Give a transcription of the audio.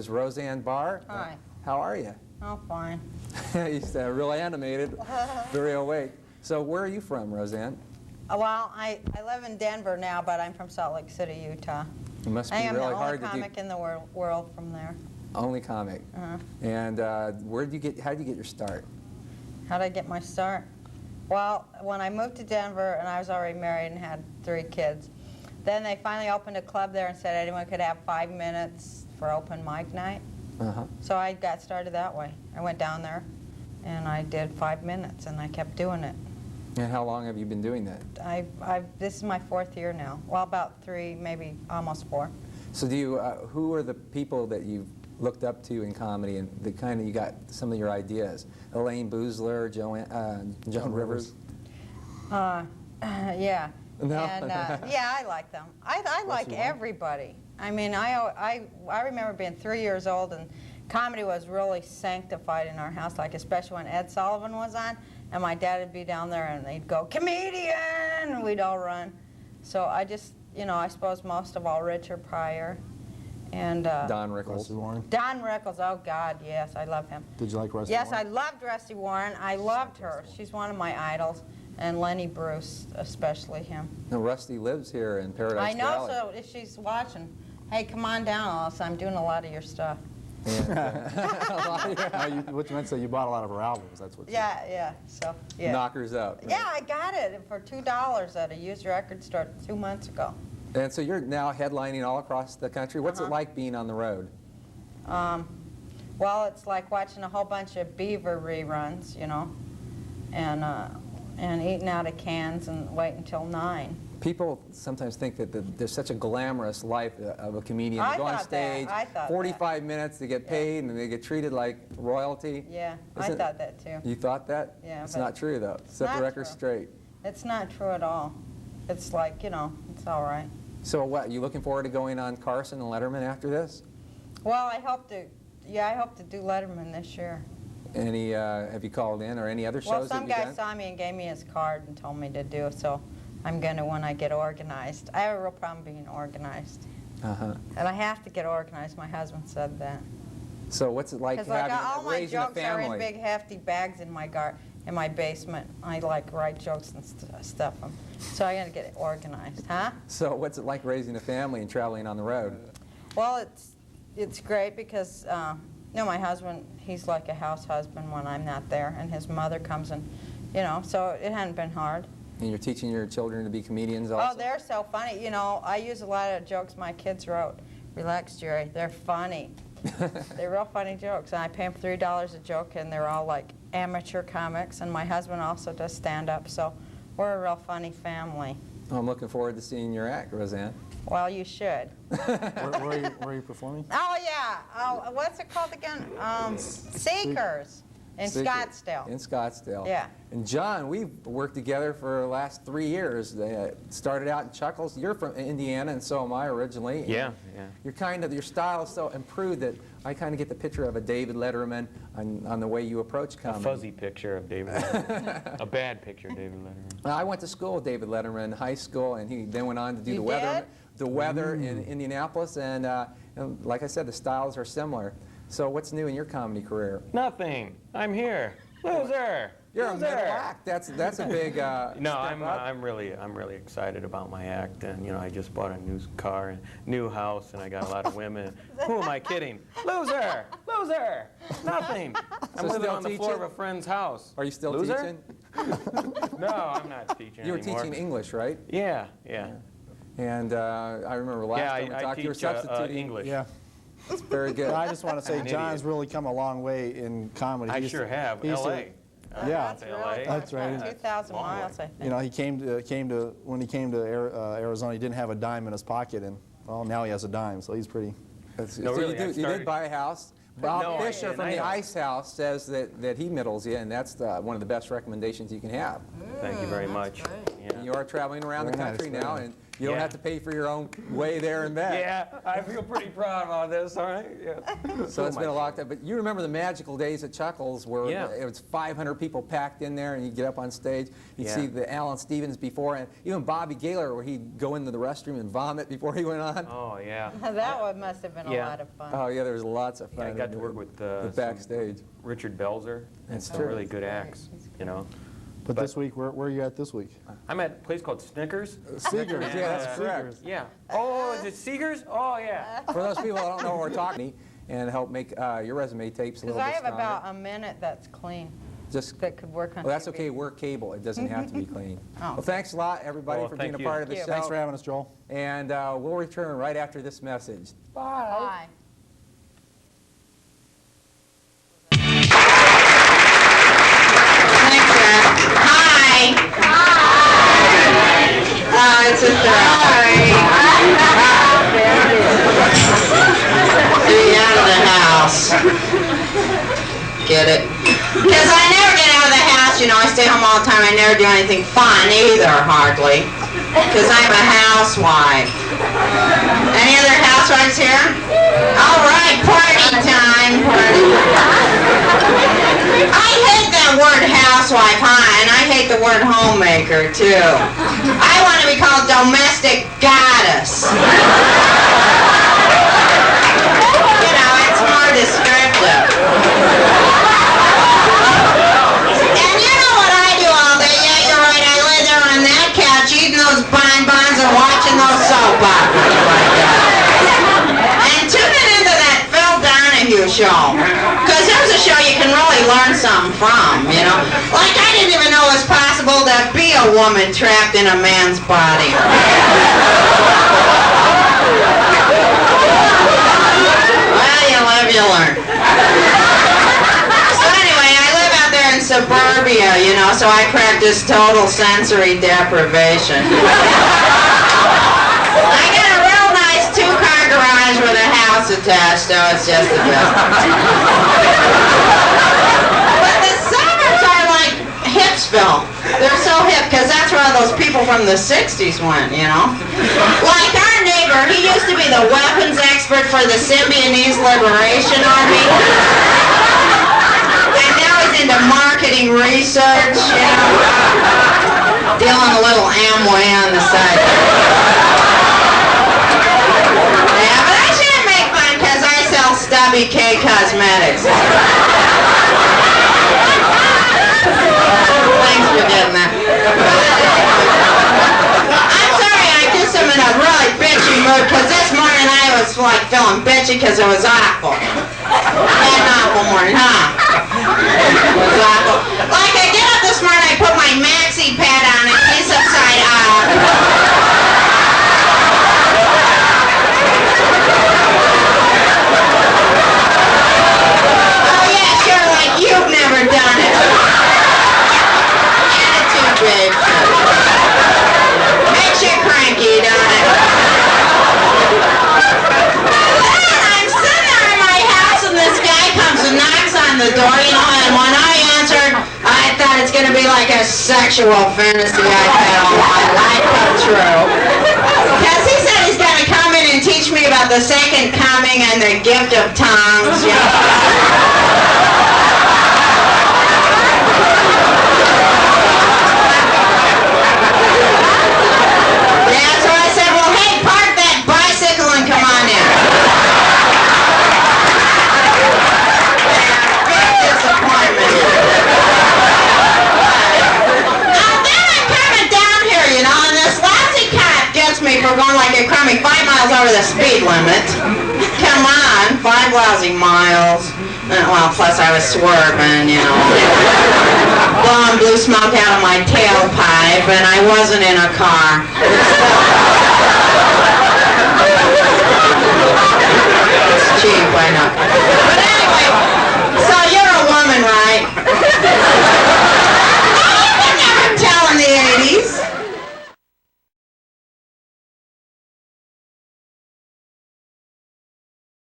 is Roseanne Barr. Hi. How are you? Oh, fine. He's real animated, very awake. So where are you from, Roseanne? Well, I live in Denver now, but I'm from Salt Lake City, Utah. It must be I am really the only hard to do. comic in the world from there. Only comic. And where did you get? How did you get your start? How did I get my start? Well, when I moved to Denver, and I was already married and had 3 kids, then they finally opened a club there and said anyone could have 5 minutes for open mic night. So I got started that way. I went down there, and I did 5 minutes, and I kept doing it. And how long have you been doing that? This is my 4th year now. Well, about 3, maybe almost 4. So do you? Who are the people that you've looked up to in comedy, and the kind of you got some of your ideas? Elaine Boozler, Joan Rivers. Yeah. No? And yeah, I like them. I like everybody. I mean, I remember being 3 years old, and comedy was really sanctified in our house, like especially when Ed Sullivan was on, and my dad would be down there and they'd go, "Comedian!" and we'd all run. So I just, you know, I suppose most of all Richard Pryor and Don Rickles. Rusty Warren. Don Rickles, oh God, yes, I love him. Did you like Rusty Yes, Warren? I loved Rusty Warren. I loved her. She's one of my idols. And Lenny Bruce, especially him. Now Rusty lives here in Paradise I know, Valley. so if she's watching, hey, come on down, Alice. I'm doing a lot of your stuff. And, No, what you meant to say, you bought a lot of her albums. That's what. Yeah. So yeah. knockers up. Yeah, I got it for $2 at a used record store 2 months ago. And so you're now headlining all across the country. What's it like being on the road? Well, it's like watching a whole bunch of Beaver reruns, you know, and eating out of cans and waiting until 9. People sometimes think that there's such a glamorous life of a comedian. I They go on thought that. stage, I thought 45 minutes, they get paid, and they get treated like royalty. Yeah, I Isn't- thought that too. You thought that? Yeah, It's but not true, though. Set the not record true. straight. It's not true at all. It's like, you know, it's all right. So what, you looking forward to going on Carson and Letterman after this? Well, I hope to do Letterman this year. Any, have you called in, or any other shows Well, that some you've guy done? saw me and gave me his card and told me to do it, so I'm going to when I get organized. I have a real problem being organized. And I have to get organized. My husband said that. So what's it like Because like all my raising a jokes are in family? big hefty bags in my basement. I like write jokes and stuff them. So I got to get it organized, huh? So what's it like raising a family and traveling on the road? Well, it's great because you know, my husband, he's like a house husband when I'm not there, and his mother comes and, you know, so it hadn't been hard. And you're teaching your children to be comedians also? Oh, they're so funny. You know, I use a lot of jokes my kids wrote. Relax, Jerry. They're funny. They're real funny jokes. And I pay them $3 a joke, and they're all like amateur comics. And my husband also does stand-up, so we're a real funny family. I'm looking forward to seeing your act, Roseanne. Well, you should. Where are you performing? Oh, yeah. Oh, what's it called again? Seekers in Secret. Scottsdale. In Scottsdale. Yeah. And John, we've worked together for the last 3 years. They started out in Chuckles. You're from Indiana, and so am I originally. Yeah. Your style is so improved that I kind of get the picture of a David Letterman on the way you approach A comedy. fuzzy picture of David Letterman. A bad picture of David Letterman. I went to school with David Letterman in high school, and he then went on to do You the weather in Indianapolis. And like I said, the styles are similar. So what's new in your comedy career? Nothing. I'm here. Loser. You're Loser. a middle act. That's a big No, step I'm up. really excited about my act, and you know, I just bought a new car and new house, and I got a lot of women. Who am I kidding? Loser, loser, nothing. I'm living still on the floor of teaching? a friend's house. Are you still Loser? teaching? No, I'm not teaching You were anymore. teaching English, right? Yeah. And I remember last Yeah, time we I talked, you were teach substituting. English. Yeah. It's very good. I just want to say, An John's idiot. really come a long way in comedy. I He used sure to- have. he used to- L.A. Yeah. That's LA. really That's right. 2,000 Long miles, way. I think. You know, when he came to Arizona, he didn't have a dime in his pocket, and well, now he has a dime, so he's pretty. No, So really, I you started- did buy a house. Bob No, I Fisher didn't. from I the know. Ice House says that he middles you, and that's one of the best recommendations you can have. Thank you very much. And you are traveling around the Very nice, country very now, nice. and You don't Yeah. have to pay for your own way there and back. Yeah, I feel pretty proud about this, all right? Yeah. So it's been a long time. But you remember the magical days at Chuckles where Yeah. it was 500 people packed in there and you get up on stage. You'd Yeah. see the Alan Stevens before, and even Bobby Gaylor where he'd go into the restroom and vomit before he went on. Oh, yeah. That one must have been a Yeah. lot of fun. Oh, yeah, there was lots of Yeah, fun. I got to work with some Backstage. Richard Belzer and That's some true. really good acts, you know. But this week, where are you at this week? I'm at a place called Snickers. Seegers, yeah, that's correct. Yeah. Oh, is it Seegers? Oh, yeah. For those people that don't know what we're talking, and help make your resume tapes a Because little I bit have stronger. about a minute that's clean, Just, that could work on well, that's TV. okay. We're cable. It doesn't have to be clean. Oh. Well, thanks a lot, everybody, Well, for being a thank part you. of the Thank show. you. Thanks for having us, Joel. And we'll return right after this message. Bye. Hi. It's a thrill. To be out of the house. Get it? Because I never get out of the house, you know, I stay home all the time. I never do anything fun either, hardly. Because I'm a housewife. Any other housewives here? All right, party time. I hate that word housewife, huh? And I hate the word homemaker, too. I want to be called domestic goddess. You know, it's more descriptive. And you know what I do all day? Yeah, you're right. I lay there on that couch eating those bonbons and watching those soap operas like that. And tuning into that Phil Donahue show. Because there's a show you can really learn something from, you know. Like I didn't even know it was possible to be a woman trapped in a man's body. Well, you live, you learn. So anyway, I live out there in suburbia, you know, so I practice total sensory deprivation. I got a real nice 2-car garage with a house attached, so it's just the best. But the suburbs are like Hipsville. They're so hip, because that's where all those people from the 60s went, you know? Like our neighbor, he used to be the weapons expert for the Symbionese Liberation Army. And now he's into marketing research, you know? Dealing a little Amway on the side. Yeah, but I shouldn't make fun because I sell Stubby K Cosmetics. Thanks for getting that. I'm sorry, I just am in a really bitchy mood because this morning I was like feeling bitchy because it was awful. Had an awful morning, huh? It was awful. Like I get up this morning, I put my maxi pad on and he's upside out. Oh yeah, sure, like you've never done it. Attitude, babe. Makes you cranky, don't it? I'm sitting there in my house and this guy comes and knocks on the door, you know, and when I answered, I thought it's going to be like a sexual fantasy I've had all my life come true. Because he said he's going to come in and teach me about the second coming and the gift of tongues, you know. Yeah, so I said, well, hey, park that bicycle and come on in. Big disappointment. Now, then I'm coming down here, you know, and this lousy cop gets me for going like a crummy 5 miles over the speed limit. Come on, 5 lousy miles. Well, plus I was swerving, you know. Blowing blue smoke out of my tailpipe, and I wasn't in a car. It's cheap, I know. But anyway, so